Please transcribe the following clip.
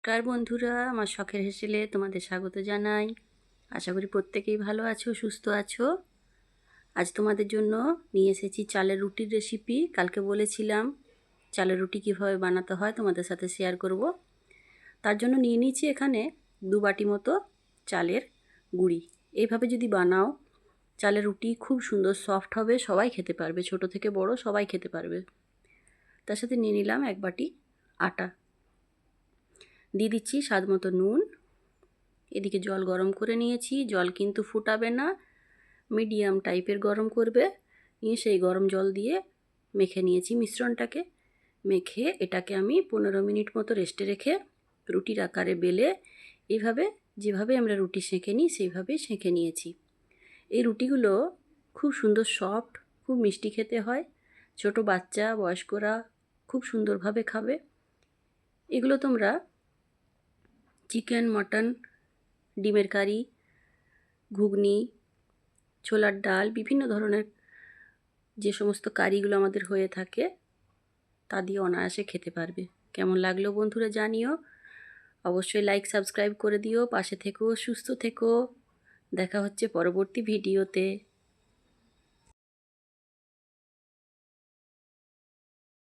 নমস্কার বন্ধুরা, আমার শখের হেসেলে তোমাদের স্বাগত জানাই। আশা করি প্রত্যেকেই ভালো আছো, সুস্থ আছো। আজ তোমাদের জন্য নিয়ে এসেছি চালের রুটির রেসিপি। কালকে বলেছিলাম চালের রুটি কীভাবে বানাতে হয় তোমাদের সাথে শেয়ার করব। তার জন্য নিয়ে নিয়েছি এখানে 2 বাটি মতো চালের গুঁড়ি। এইভাবে যদি বানাও চালের রুটি খুব সুন্দর সফট হবে, সবাই খেতে পারবে, ছোট থেকে বড় সবাই খেতে পারবে। তার সাথে নিয়ে নিলাম 1 বাটি আটা, দিয়ে দিচ্ছি স্বাদ মতো নুন। এদিকে জল গরম করে নিয়েছি, জল কিন্তু ফুটাবে না, মিডিয়াম টাইপের গরম করবে। নিয়ে সেই গরম জল দিয়ে মেখে নিয়েছি মিশ্রণটাকে। মেখে এটাকে আমি 15 মিনিট মতো রেস্টে রেখে রুটির আকারে বেলে এইভাবে যেভাবে আমরা রুটি সেঁকে নিই সেইভাবেই সেঁকে নিয়েছি। এই রুটিগুলো খুব সুন্দর সফট, খুব মিষ্টি খেতে হয়। ছোট বাচ্চা বয়স্করা খুব সুন্দরভাবে খাবে। এগুলো তোমরা চিকেন, মটন, ডিমের কারি, ঘুগনি, ছোলার ডাল, বিভিন্ন ধরনের যে সমস্ত কারিগুলো আমাদের হয়ে থাকে তা দিয়ে অনায়াসে খেতে পারবে। কেমন লাগলো বন্ধুরা জানিও। অবশ্যই লাইক সাবস্ক্রাইব করে দিও, পাশে থেকো, সুস্থ থেকো। দেখা হচ্ছে পরবর্তী ভিডিওতে।